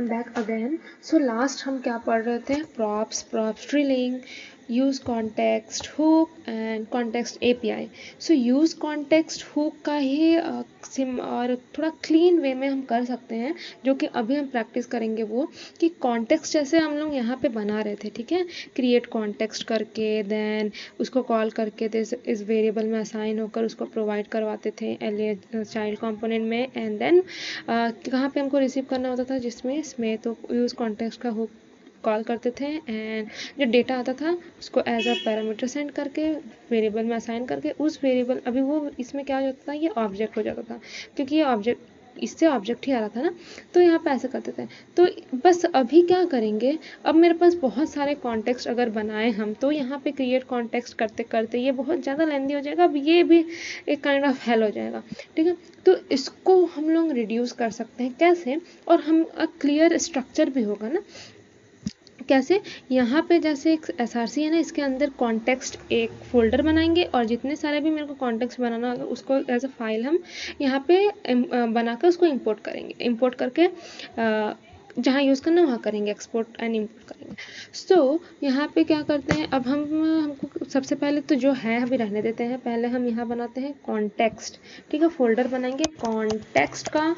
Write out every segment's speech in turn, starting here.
Back again. So last हम क्या पढ़ रहे थे, props drilling, use context hook and context API. So use context hook का ही और थोड़ा क्लीन वे में हम कर सकते हैं, जो कि अभी हम प्रैक्टिस करेंगे। वो कि कॉन्टेक्स्ट जैसे हम लोग यहाँ पे बना रहे थे, ठीक है, क्रिएट कॉन्टेक्स्ट करके देन उसको कॉल करके इस वेरिएबल में असाइन होकर उसको प्रोवाइड करवाते थे चाइल्ड कंपोनेंट में, एंड देन कहाँ पे हमको रिसीव करना होता था, जिसमें इसमें तो यूज़ कॉन्टेक्स्ट का हुक कॉल करते थे, एंड जो डेटा आता था उसको एज अ पैरामीटर सेंड करके वेरिएबल में असाइन करके उस वेरिएबल, अभी वो इसमें क्या हो जाता था, ये ऑब्जेक्ट हो जाता था, क्योंकि ये ऑब्जेक्ट इससे ऑब्जेक्ट ही आ रहा था ना, तो यहाँ पे ऐसे करते थे। तो बस अभी क्या करेंगे, अब मेरे पास बहुत सारे कॉन्टेक्स्ट अगर बनाए हम, तो यहाँ पे क्रिएट कॉन्टेक्स्ट करते करते ये बहुत ज़्यादा लेंदी हो जाएगा, अब ये भी एक काइंड ऑफ हेल हो जाएगा, ठीक है। तो इसको हम लोग रिड्यूस कर सकते हैं कैसे, और हम क्लियर स्ट्रक्चर भी होगा ना कैसे। यहाँ पे जैसे एक SRC है ना, इसके अंदर कॉन्टेक्स्ट एक फोल्डर बनाएंगे, और जितने सारे भी मेरे को कॉन्टेक्स्ट बनाना होगा उसको एज अ फाइल हम यहाँ पे बनाकर उसको इंपोर्ट करेंगे, इंपोर्ट करके जहाँ यूज़ करना वहाँ करेंगे, एक्सपोर्ट एंड इंपोर्ट करेंगे। सो यहाँ पे क्या करते हैं, अब हमको सबसे पहले तो जो है अभी रहने देते हैं, पहले हम यहाँ बनाते हैं कॉन्टेक्स्ट, ठीक है, फोल्डर बनाएंगे कॉन्टेक्स्ट का,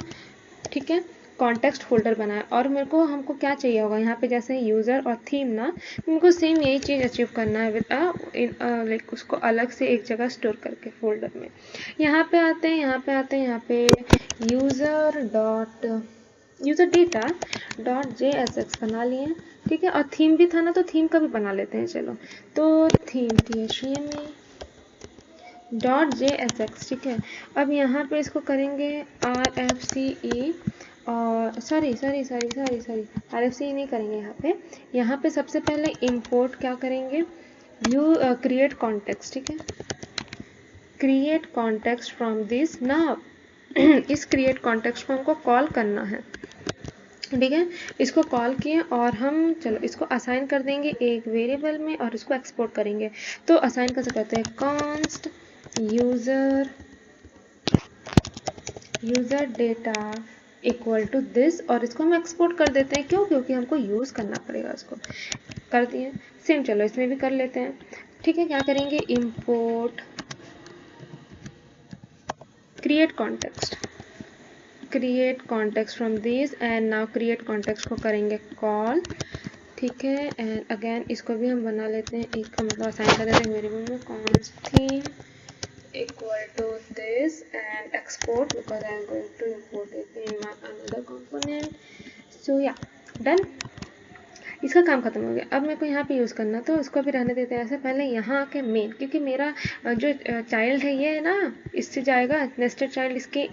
ठीक है, कॉन्टेक्स्ट फोल्डर बनाया। और मेरे को हमको क्या चाहिए होगा यहाँ पे, जैसे यूज़र और थीम ना, मेरे को सेम यही चीज़ अचीव करना है विद लाइक उसको अलग से एक जगह स्टोर करके फोल्डर में। यहाँ पे आते हैं, यहाँ पे यूज़र डेटा डॉट JSX बना लिए, ठीक है। और थीम भी था ना, तो थीम का भी बना लेते हैं, चलो। तो थीम THEME डॉट JSX, ठीक है। अब यहाँ पे इसको करेंगे RFCE, और सॉरी RFCE नहीं करेंगे यहाँ पे सबसे पहले इंपोर्ट क्या करेंगे, क्रिएट कॉन्टेक्स्ट, ठीक है, create context from this now. इस क्रिएट कॉन्टेक्स्ट को हमको कॉल करना है, ठीक है। इसको कॉल किए और हम चलो इसको असाइन कर देंगे एक वेरिएबल में, और इसको एक्सपोर्ट करेंगे। तो असाइन कैसे करते हैं, const user data equal to this, और इसको हम एक्सपोर्ट कर देते हैं, क्यों, क्योंकि हमको यूज़ करना पड़ेगा इसको। कर दिए सेम, चलो इसमें भी कर लेते हैं, ठीक है। क्या करेंगे, import create context from this, and now create context को करेंगे कॉल, ठीक है। एंड अगेन इसको भी हम बना लेते हैं, एक का मतलब असाइन कर देते हैं वेरिएबल में, const theme equal to this and export, because I am going to import it in my another component. So yeah, done. इसका काम खत्म हो गया। अब मेरे को यहाँ पे यूज़ करना, तो इसको भी रहने देते हैं ऐसे। पहले यहाँ आके मेन, क्योंकि मेरा जो चाइल्ड है ये है ना, इससे जाएगा नेस्टेड चाइल्ड इसके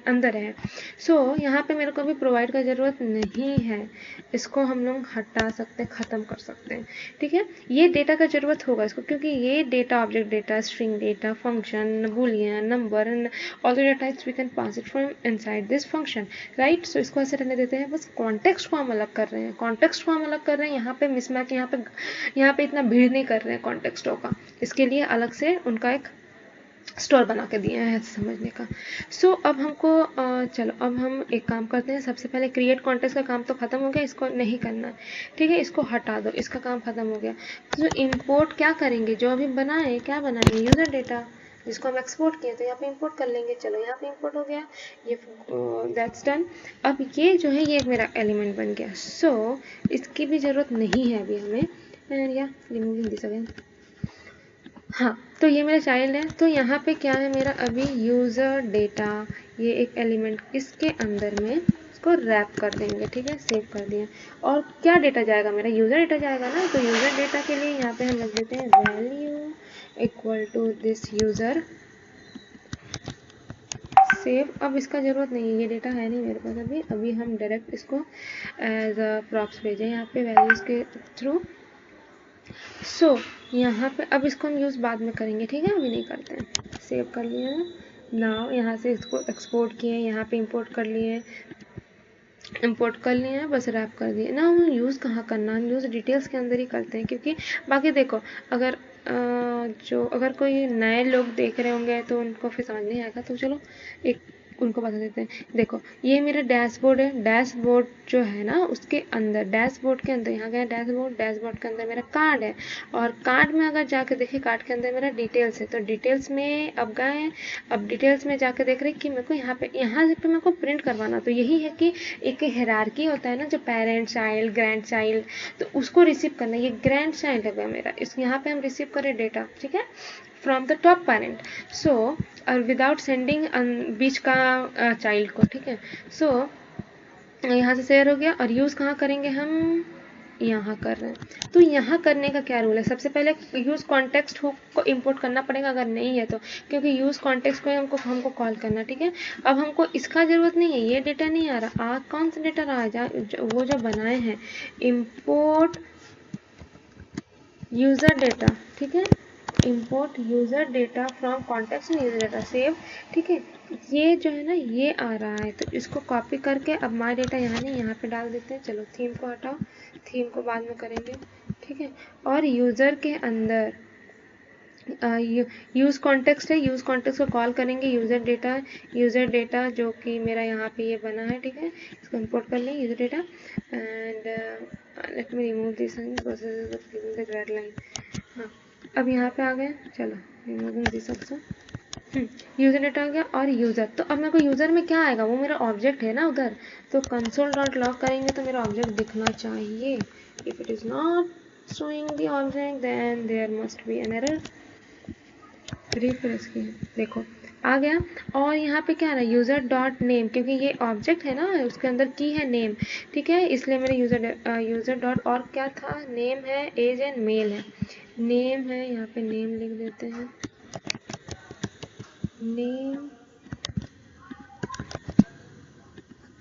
अंदर है। सो यहाँ पे मेरे को अभी प्रोवाइड का ज़रूरत नहीं है, इसको हम लोग हटा सकते हैं, ख़त्म कर सकते हैं, ठीक है। ये डेटा का ज़रूरत होगा इसको, क्योंकि ये data, object data, string data, function, boolean, number and all the data types we can pass it from inside this function, right. So इसको ऐसे रहने देते हैं, बस कॉन्टेक्स्ट को हम अलग कर रहे हैं, यहाँ पे मिसमैच, यहाँ पे इतना भीड़ नहीं कर रहे हैं कॉन्टेक्स्टों का, इसके लिए अलग से उनका एक स्टोर बना के दिए हैं ऐसे समझने का। सो अब हमको चलो अब हम एक काम करते हैं, सबसे पहले क्रिएट कॉन्टेक्स्ट का काम तो ख़त्म हो गया, इसको नहीं करना है, ठीक है, इसको हटा दो, इसका काम ख़त्म हो गया। तो इंपोर्ट क्या करेंगे, जो अभी बनाए, क्या बनाएंगे, यूज़र डेटा, जिसको हम एक्सपोर्ट किए, तो यहाँ पे इंपोर्ट कर लेंगे, चलो यहाँ पे इंपोर्ट हो गया, ये दैट्स डन। अब ये जो है ये मेरा एलिमेंट बन गया। सो इसकी भी ज़रूरत नहीं है अभी हमें, एंड या रिमूविंग दिस अगेन। हाँ, तो ये मेरा चाइल्ड है, तो यहाँ पे क्या है मेरा अभी यूज़र डेटा, ये एक एलिमेंट, इसके अंदर में इसको रैप कर देंगे, ठीक है, सेव कर दिया। और क्या डेटा जाएगा, मेरा यूज़र डेटा जाएगा ना, तो यूज़र डेटा के लिए यहाँ पे हम रख देते हैं value equal to this user, save. अब इसका ज़रूरत नहीं है, ये डेटा है नहीं मेरे पास अभी हम डायरेक्ट इसको एज अ प्रॉप्स भेजें यहाँ पे वैल्यूज़ के थ्रू। सो यहाँ पे अब इसको हम यूज़ बाद में करेंगे, ठीक है, अभी नहीं करते हैं। सेव कर लिया ना, नाउ यहाँ से इसको एक्सपोर्ट किए, यहाँ पे इंपोर्ट कर लिए बस रैप कर दिए ना। हम यूज़ कहाँ करना, हम यूज़ डिटेल्स के अंदर ही करते हैं, क्योंकि बाकी देखो अगर अगर कोई नए लोग देख रहे होंगे तो उनको फिर समझ नहीं आएगा। तो चलो एक उनको बता देते हैं। देखो ये मेरा डैशबोर्ड है, डैशबोर्ड जो है ना उसके अंदर, डैशबोर्ड के अंदर यहाँ गया डैशबोर्ड, डैशबोर्ड के अंदर मेरा कार्ड है, और कार्ड में अगर जाके देखे कार्ड के अंदर मेरा डिटेल्स है, तो डिटेल्स में अब गए, अब डिटेल्स में जाके देख रहे कि मेरे को यहाँ पे मेरे को प्रिंट करवाना, तो यही है कि एक हायरार्की होता है ना, जो पेरेंट चाइल्ड ग्रैंड चाइल्ड, तो उसको रिसीव करना, ये ग्रैंड चाइल्ड है मेरा, इस यहाँ पे हम रिसीव करें डेटा, ठीक है, from the top parent, so without sending बीच का चाइल्ड को, ठीक है। सो यहाँ से शेयर हो गया, और यूज़ कहाँ करेंगे हम, यहाँ कर रहे हैं। तो यहाँ करने का क्या रूल है, सबसे पहले यूज़ कॉन्टेक्स्ट हुक को इंपोर्ट करना पड़ेगा अगर नहीं है तो, क्योंकि यूज़ कॉन्टेक्स्ट को हमको कॉल करना, ठीक है। अब हमको इसका ज़रूरत नहीं है, ये डेटा नहीं आ रहा, कौन सा डेटा रहा है, वो जो बनाए हैं, इम्पोर्ट यूज़र डेटा, ठीक है, import user data from context user data save, ठीक है। ये जो है ना ये आ रहा है, तो इसको कॉपी करके अब माई डेटा यहाँ नहीं यहाँ पे डाल देते हैं। चलो थीम को हटाओ, थीम को बाद में करेंगे, ठीक है। और यूज़र के अंदर यूज़ कॉन्टेक्स्ट है, यूज़ कॉन्टेक्स्ट को कॉल करेंगे, यूज़र डेटा जो कि मेरा यहाँ पे ये बना है, ठीक है, इसको इंपोर्ट कर लें user data, and let me remove this process of giving the red line. हाँ अब यहाँ पे आ गए, चलो removing this also, user data आ गया, और यूज़र, तो अब मेरे को यूज़र में क्या आएगा, वो मेरा ऑब्जेक्ट है ना उधर, तो कंसोल डॉट लॉग करेंगे तो मेरा ऑब्जेक्ट दिखना चाहिए, if it is not showing the object then there must be an error। Refresh किया, देखो आ गया, और यहाँ पे क्या आ रहा है, यूज़र डॉट नेम, क्योंकि ये ऑब्जेक्ट है ना उसके अंदर की है नेम, ठीक है, इसलिए मेरे यूज़र डॉट, और क्या था, नेम है, एज एंड मेल है, नेम है, यहाँ पे नेम लिख देते हैं, name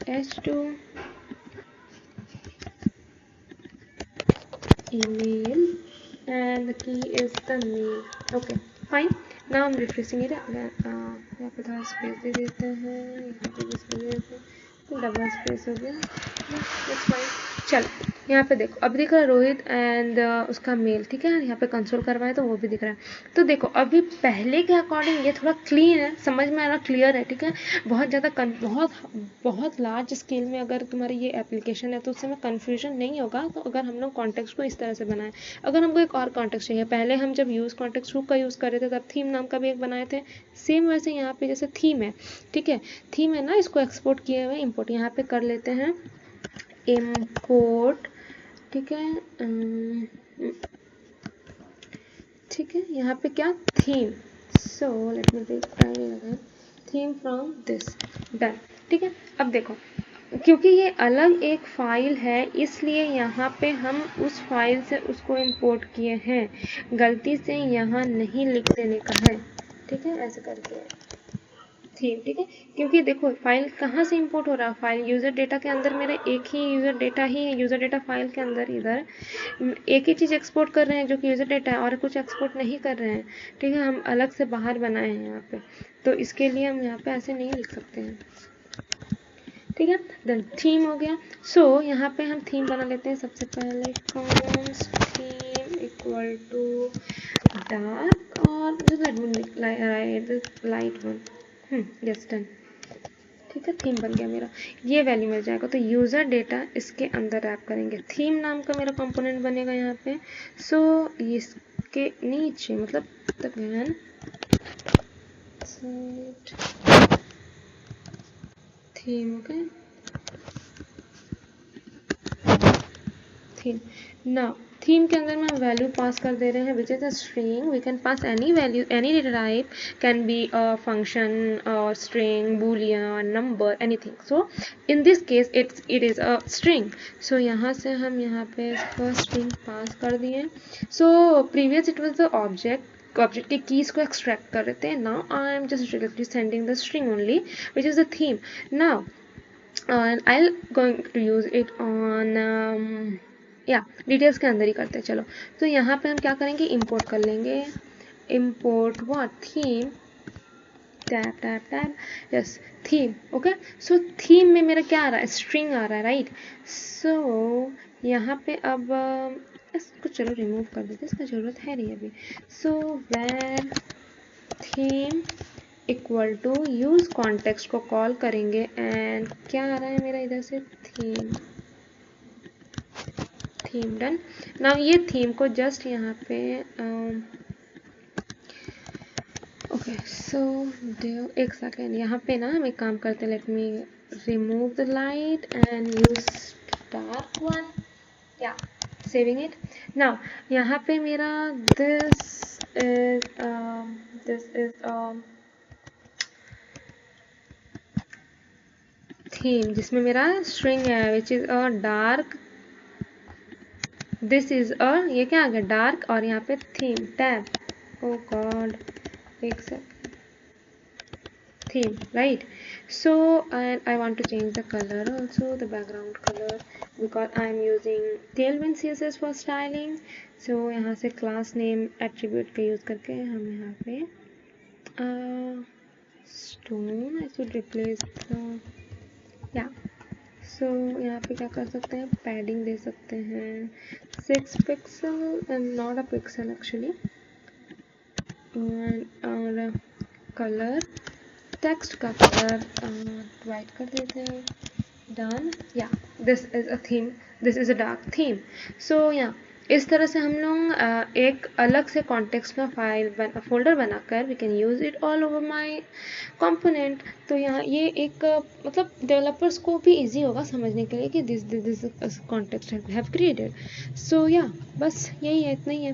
h2 email and the key is the mail, okay fine। now I'm refreshing it, यहाँ पे थोड़ा स्पेस दे देते हैं, यहाँ पे भी स्पेस दे देते हैं, तो डबल स्पेस हो गया, that's fine। चलो यहाँ पे देखो, अब दिख रहा है रोहित एंड उसका मेल, ठीक है, यहाँ पे कंसोल करवाए तो वो भी दिख रहा है। तो देखो अभी पहले के अकॉर्डिंग ये थोड़ा क्लीन है, समझ में आ रहा, क्लियर है, ठीक है। बहुत ज़्यादा बहुत लार्ज स्केल में अगर तुम्हारी ये एप्लीकेशन है तो उससे में कन्फ्यूजन नहीं होगा, तो अगर हम लोग कॉन्टेक्स्ट को इस तरह से बनाए। अगर हमको एक और कॉन्टेक्स्ट चाहिए, पहले हम जब यूज़ कॉन्टेक्स्ट हुक का यूज़ कर रहे थे तब थीम नाम का भी एक बनाए थे, सेम वैसे यहाँ पे जैसे थीम है, ठीक है, थीम है ना, इसको एक्सपोर्ट किए हुए इम्पोर्ट यहाँ पे कर लेते हैं, इम्पोर्ट, ठीक है, ठीक है, यहाँ पे क्या theme, so let me take theme from this, done, ठीक है। अब देखो क्योंकि ये अलग एक फाइल है इसलिए यहाँ पे हम उस फाइल से उसको इंपोर्ट किए हैं, गलती से यहाँ नहीं लिख देने का है, ठीक है, ऐसे करके थीम, ठीक है, क्योंकि देखो फाइल कहाँ से इंपोर्ट हो रहा है, फाइल यूज़र डेटा के अंदर मेरा एक ही यूज़र डेटा ही है, यूज़र डेटा फाइल के अंदर इधर एक ही चीज़ एक्सपोर्ट कर रहे हैं जो कि यूज़र डेटा है, और कुछ एक्सपोर्ट नहीं कर रहे हैं, ठीक है, हम अलग से बाहर बनाए हैं यहाँ पे, तो इसके लिए हम यहाँ पे ऐसे नहीं लिख सकते हैं, ठीक है। देन थीम हो गया, सो यहाँ पे हम थीम बना लेते हैं, सबसे पहले const theme equal to dark और लाइट वन, यस डन, ठीक है, थीम बन गया मेरा, ये वैल्यू मिल जाएगा। तो यूज़र डेटा इसके अंदर रैप करेंगे, थीम नाम का मेरा कंपोनेंट बनेगा यहाँ पे, सो इसके नीचे मतलब theme, okay, theme, now theme के अंदर में हम वैल्यू पास कर दे रहे हैं which is a string, we can pass any value, any data type, can be a function और string, boolean, number, anything, so in this case it is a string, so यहाँ से हम यहाँ पे इसका स्ट्रिंग पास कर दिए। So previous it was the object के कीज को एक्सट्रैक्ट कर रहे थे, now I am just directly sending the string only which is the theme, now and I'll going to use it on या details के अंदर ही करते हैं। चलो तो यहाँ पे हम क्या करेंगे, इंपोर्ट कर लेंगे, import what, theme, tab tab tab, yes theme, okay. So theme में मेरा क्या आ रहा है, स्ट्रिंग आ रहा है, राइट। सो यहाँ पे अब इसको चलो रिमूव कर देते, इसका ज़रूरत है नहीं अभी। So where theme equal to use context को कॉल करेंगे एंड क्या आ रहा है मेरा इधर से थीम डन। नाउ ये थीम को जस्ट यहाँ पे ओके सो एक सेकेंड, यहाँ पे ना हम एक काम करते हैं, late me remove the light and use dark one, या सेविंग इट। नाउ यहाँ पे मेरा दिस इज थीम जिसमें मेरा स्ट्रिंग है विच is a dark, this is अ, ये क्या आ गया डार्क, और यहाँ पे थीम टैब, ओ गॉड एक second, theme, right? So and I want to change the color also, the background color, because I am using Tailwind CSS for styling. So यहाँ से class name attribute का use करके हम यहाँ पे stone I should replace the, yeah. So यहाँ पे क्या कर सकते हैं, padding दे सकते हैं 6 pixel and not a pixel actually, और color, टेक्स्ट का कलर वाइट कर देते हैं, done. Yeah this is a theme, this is a dark theme. So या इस तरह से हम लोग एक अलग से कॉन्टेक्स्ट में फोल्डर बनाकर we can use it all over my component. तो यहाँ ये एक मतलब डेवलपर्स को भी इजी होगा समझने के लिए कि दिस कॉन्टेक्स्ट हैव क्रिएटेड। सो या बस यही है, इतना ही है।